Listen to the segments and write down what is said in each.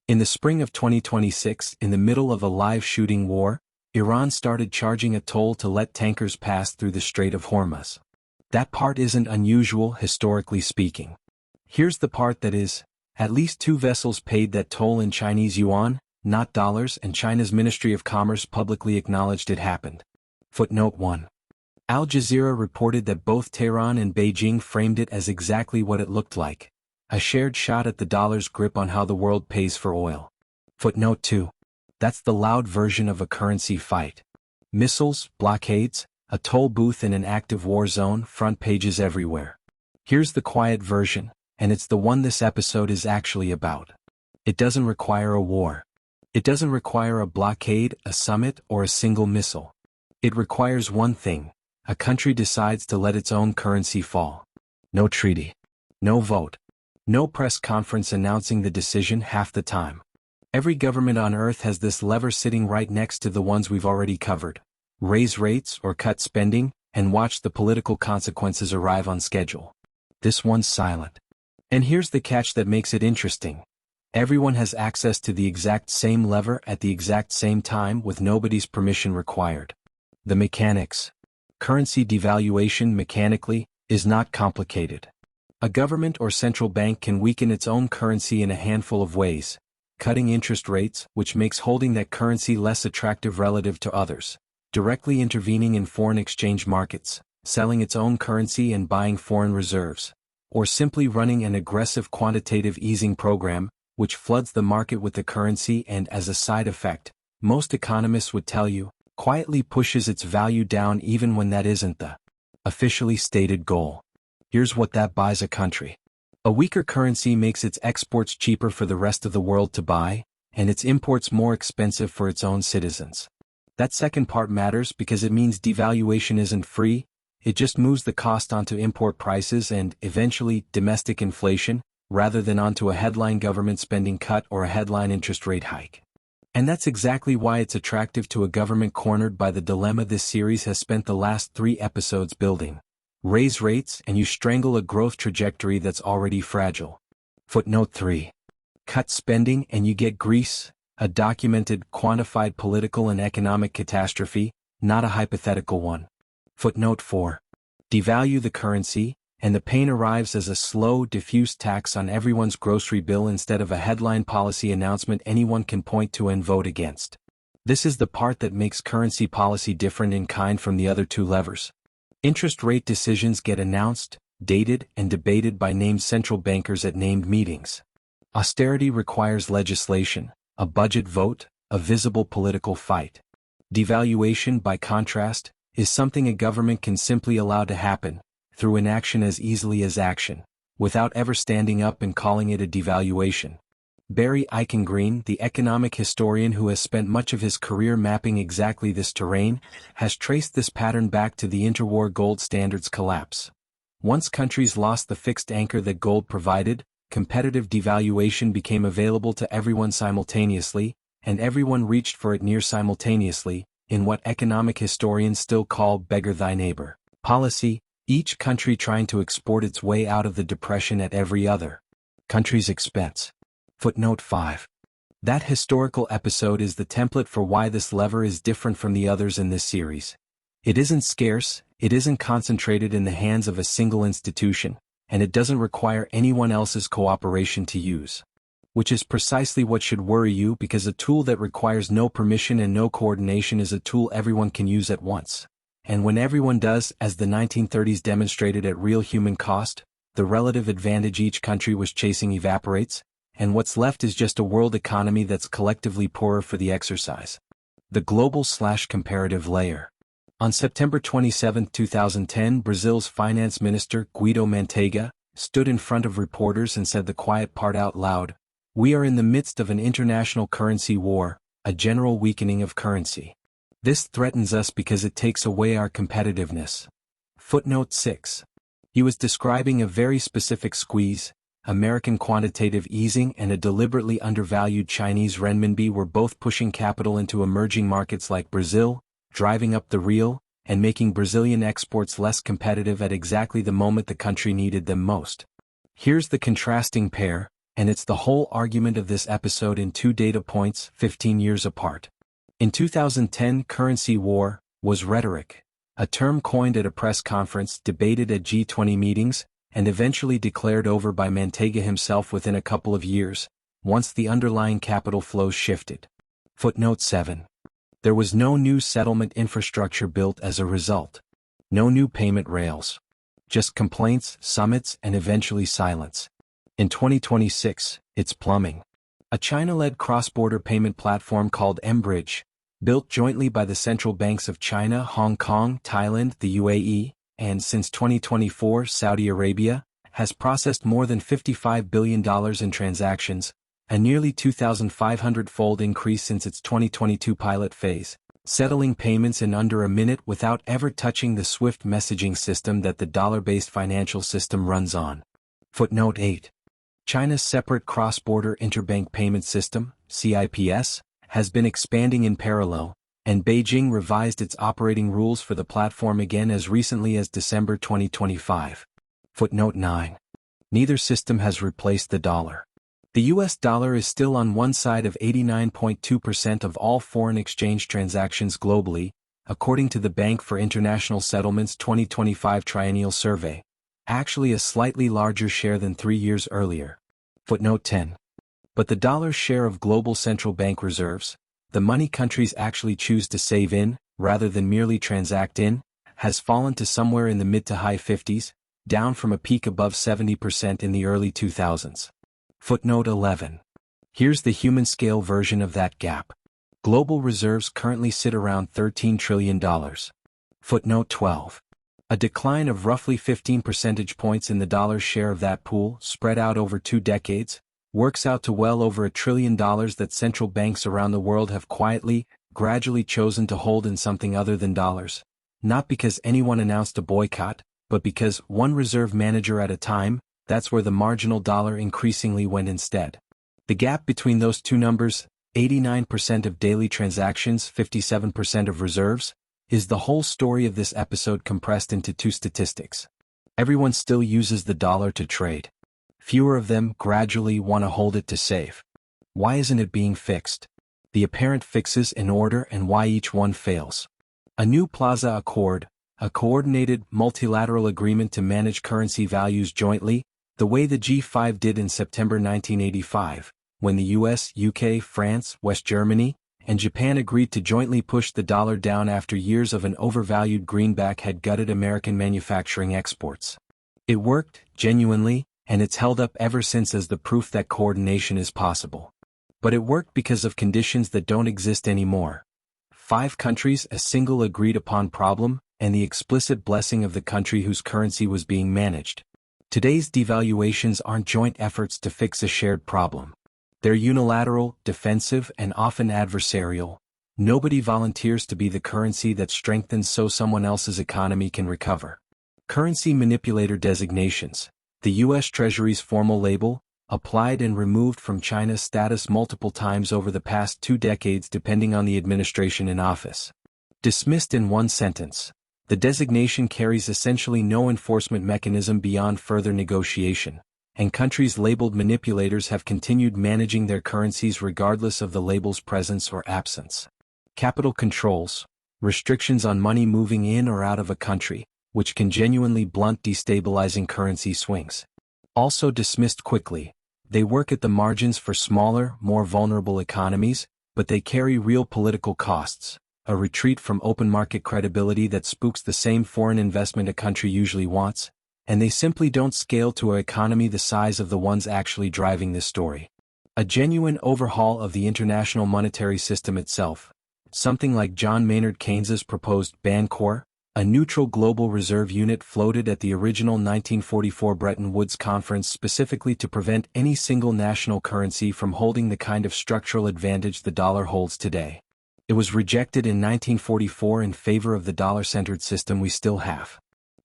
In the spring of 2026, in the middle of a live shooting war, Iran started charging a toll to let tankers pass through the Strait of Hormuz. That part isn't unusual, historically speaking. Here's the part that is. At least 2 vessels paid that toll in Chinese yuan, not dollars, and China's Ministry of Commerce publicly acknowledged it happened. Footnote 1. Al Jazeera reported that both Tehran and Beijing framed it as exactly what it looked like. A shared shot at the dollar's grip on how the world pays for oil. Footnote 2. That's the loud version of a currency fight. Missiles, blockades, a toll booth in an active war zone, front pages everywhere. Here's the quiet version, and it's the one this episode is actually about. It doesn't require a war. It doesn't require a blockade, a summit, or a single missile. It requires one thing: a country decides to let its own currency fall. No treaty. No vote. No press conference announcing the decision half the time. Every government on Earth has this lever sitting right next to the ones we've already covered. Raise rates or cut spending, and watch the political consequences arrive on schedule. This one's silent. And here's the catch that makes it interesting. Everyone has access to the exact same lever at the exact same time with nobody's permission required. The mechanics. Currency devaluation mechanically is not complicated. A government or central bank can weaken its own currency in a handful of ways: cutting interest rates, which makes holding that currency less attractive relative to others; directly intervening in foreign exchange markets, selling its own currency and buying foreign reserves; or simply running an aggressive quantitative easing program, which floods the market with the currency and, as a side effect, most economists would tell you, quietly pushes its value down even when that isn't the officially stated goal. Here's what that buys a country. A weaker currency makes its exports cheaper for the rest of the world to buy, and its imports more expensive for its own citizens. That second part matters because it means devaluation isn't free, it just moves the cost onto import prices and, eventually, domestic inflation, rather than onto a headline government spending cut or a headline interest rate hike. And that's exactly why it's attractive to a government cornered by the dilemma this series has spent the last 3 episodes building. Raise rates and you strangle a growth trajectory that's already fragile. Footnote 3. Cut spending and you get Greece, a documented, quantified political and economic catastrophe, not a hypothetical one. Footnote 4. Devalue the currency, and the pain arrives as a slow, diffuse tax on everyone's grocery bill instead of a headline policy announcement anyone can point to and vote against. This is the part that makes currency policy different in kind from the other 2 levers. Interest rate decisions get announced, dated, and debated by named central bankers at named meetings. Austerity requires legislation, a budget vote, a visible political fight. Devaluation, by contrast, is something a government can simply allow to happen, through inaction as easily as action, without ever standing up and calling it a devaluation. Barry Eichengreen, the economic historian who has spent much of his career mapping exactly this terrain, has traced this pattern back to the interwar gold standard's collapse. Once countries lost the fixed anchor that gold provided, competitive devaluation became available to everyone simultaneously, and everyone reached for it near simultaneously, in what economic historians still call beggar thy neighbor policy, each country trying to export its way out of the depression at every other country's expense. Footnote 5. That historical episode is the template for why this lever is different from the others in this series. It isn't scarce, it isn't concentrated in the hands of a single institution, and it doesn't require anyone else's cooperation to use. Which is precisely what should worry you, because a tool that requires no permission and no coordination is a tool everyone can use at once. And when everyone does, as the 1930s demonstrated at real human cost, the relative advantage each country was chasing evaporates, and what's left is just a world economy that's collectively poorer for the exercise. The global/comparative layer. On September 27, 2010, Brazil's finance minister, Guido Mantega, stood in front of reporters and said the quiet part out loud: "We are in the midst of an international currency war, a general weakening of currency. This threatens us because it takes away our competitiveness." Footnote 6. He was describing a very specific squeeze. American quantitative easing and a deliberately undervalued Chinese renminbi were both pushing capital into emerging markets like Brazil, driving up the real, and making Brazilian exports less competitive at exactly the moment the country needed them most. Here's the contrasting pair, and it's the whole argument of this episode in two data points 15 years apart. In 2010, currency war was rhetoric, a term coined at a press conference, debated at G20 meetings, and eventually declared over by Manteiga himself within a couple of years, once the underlying capital flows shifted. Footnote 7. There was no new settlement infrastructure built as a result. No new payment rails. Just complaints, summits, and eventually silence. In 2026, it's plumbing. A China-led cross-border payment platform called mBridge, built jointly by the central banks of China, Hong Kong, Thailand, the UAE, and since 2024 Saudi Arabia, has processed more than $55 billion in transactions, a nearly 2,500-fold increase since its 2022 pilot phase, settling payments in under a minute without ever touching the SWIFT messaging system that the dollar-based financial system runs on. Footnote 8. China's separate cross-border interbank payment system, CIPS, has been expanding in parallel, and Beijing revised its operating rules for the platform again as recently as December 2025. Footnote 9. Neither system has replaced the dollar. The US dollar is still on one side of 89.2% of all foreign exchange transactions globally, according to the Bank for International Settlements 2025 Triennial Survey, actually a slightly larger share than 3 years earlier. Footnote 10. But the dollar's share of global central bank reserves, the money countries actually choose to save in, rather than merely transact in, has fallen to somewhere in the mid to high 50s, down from a peak above 70% in the early 2000s. Footnote 11. Here's the human scale version of that gap. Global reserves currently sit around $13 trillion. Footnote 12. A decline of roughly 15 percentage points in the dollar's share of that pool, spread out over 2 decades, works out to well over $1 trillion that central banks around the world have quietly, gradually chosen to hold in something other than dollars. Not because anyone announced a boycott, but because, one reserve manager at a time, that's where the marginal dollar increasingly went instead. The gap between those two numbers, 89% of daily transactions, 57% of reserves, is the whole story of this episode compressed into 2 statistics. Everyone still uses the dollar to trade. Fewer of them gradually want to hold it to save. Why isn't it being fixed? The apparent fixes in order and why each one fails. A new Plaza Accord, a coordinated multilateral agreement to manage currency values jointly, the way the G5 did in September 1985, when the US, UK, France, West Germany, and Japan agreed to jointly push the dollar down after years of an overvalued greenback had gutted American manufacturing exports. It worked, genuinely, and it's held up ever since as the proof that coordination is possible. But it worked because of conditions that don't exist anymore. 5 countries, a single agreed-upon problem, and the explicit blessing of the country whose currency was being managed. Today's devaluations aren't joint efforts to fix a shared problem. They're unilateral, defensive, and often adversarial. Nobody volunteers to be the currency that strengthens so someone else's economy can recover. Currency manipulator designations, the U.S. Treasury's formal label, applied and removed from China's status multiple times over the past 2 decades depending on the administration in office. Dismissed in one sentence. The designation carries essentially no enforcement mechanism beyond further negotiation, and countries labeled manipulators have continued managing their currencies regardless of the label's presence or absence. Capital controls, restrictions on money moving in or out of a country, which can genuinely blunt destabilizing currency swings. Also dismissed quickly. They work at the margins for smaller, more vulnerable economies, but they carry real political costs. A retreat from open market credibility that spooks the same foreign investment a country usually wants, and they simply don't scale to an economy the size of the ones actually driving this story. A genuine overhaul of the international monetary system itself, something like John Maynard Keynes's proposed Bancor, a neutral global reserve unit floated at the original 1944 Bretton Woods Conference specifically to prevent any single national currency from holding the kind of structural advantage the dollar holds today. It was rejected in 1944 in favor of the dollar-centered system we still have.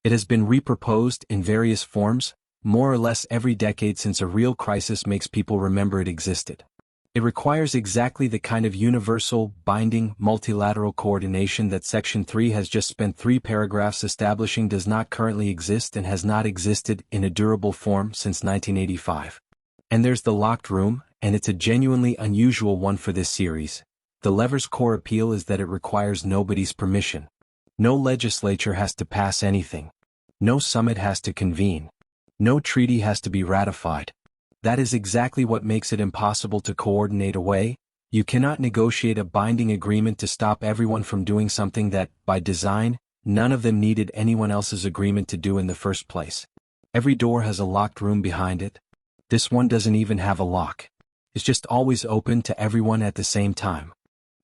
It has been reproposed in various forms, more or less every decade since a real crisis makes people remember it existed. It requires exactly the kind of universal, binding, multilateral coordination that Section 3 has just spent 3 paragraphs establishing does not currently exist and has not existed in a durable form since 1985. And there's the locked room, and it's a genuinely unusual one for this series. The lever's core appeal is that it requires nobody's permission. No legislature has to pass anything. No summit has to convene. No treaty has to be ratified. That is exactly what makes it impossible to coordinate away. You cannot negotiate a binding agreement to stop everyone from doing something that, by design, none of them needed anyone else's agreement to do in the first place. Every door has a locked room behind it. This one doesn't even have a lock. It's just always open to everyone at the same time.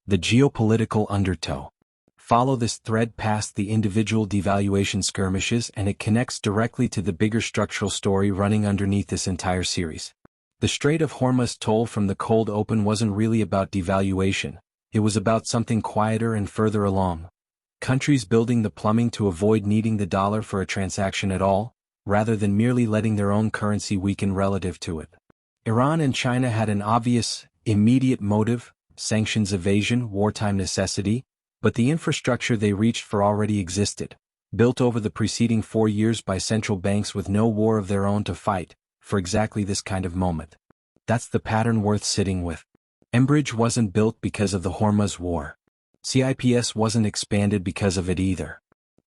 The geopolitical undertow. Follow this thread past the individual devaluation skirmishes and it connects directly to the bigger structural story running underneath this entire series. The Strait of Hormuz toll from the cold open wasn't really about devaluation, it was about something quieter and further along. Countries building the plumbing to avoid needing the dollar for a transaction at all, rather than merely letting their own currency weaken relative to it. Iran and China had an obvious, immediate motive, sanctions evasion, wartime necessity, but the infrastructure they reached for already existed, built over the preceding 4 years by central banks with no war of their own to fight, for exactly this kind of moment. That's the pattern worth sitting with. Enbridge wasn't built because of the Hormuz War. CIPS wasn't expanded because of it either.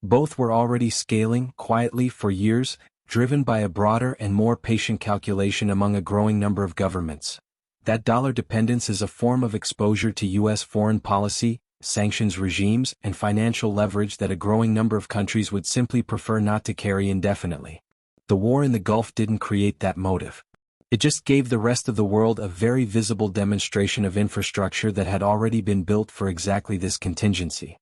Both were already scaling, quietly for years, driven by a broader and more patient calculation among a growing number of governments. That dollar dependence is a form of exposure to U.S. foreign policy, sanctions regimes, and financial leverage that a growing number of countries would simply prefer not to carry indefinitely. The war in the Gulf didn't create that motive. It just gave the rest of the world a very visible demonstration of infrastructure that had already been built for exactly this contingency.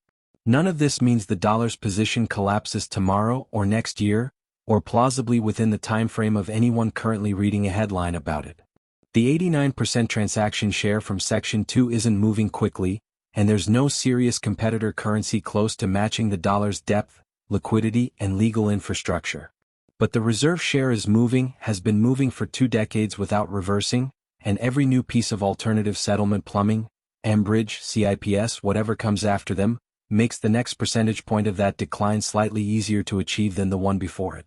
None of this means the dollar's position collapses tomorrow or next year, or plausibly within the time frame of anyone currently reading a headline about it. The 89% transaction share from Section 2 isn't moving quickly, and there's no serious competitor currency close to matching the dollar's depth, liquidity, and legal infrastructure. But the reserve share is moving, has been moving for 2 decades without reversing, and every new piece of alternative settlement plumbing, Enbridge, CIPS, whatever comes after them, makes the next percentage point of that decline slightly easier to achieve than the one before it.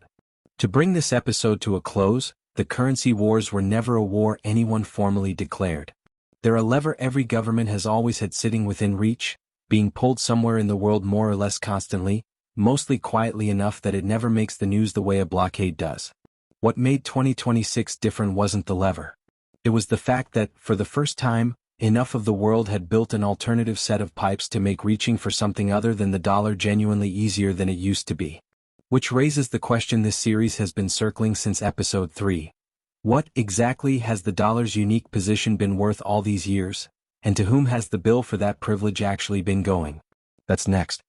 To bring this episode to a close, the currency wars were never a war anyone formally declared. They're a lever every government has always had sitting within reach, being pulled somewhere in the world more or less constantly, mostly quietly enough that it never makes the news the way a blockade does. What made 2026 different wasn't the lever. It was the fact that, for the first time, enough of the world had built an alternative set of pipes to make reaching for something other than the dollar genuinely easier than it used to be. Which raises the question this series has been circling since Episode 3. What exactly has the dollar's unique position been worth all these years, and to whom has the bill for that privilege actually been going? That's next.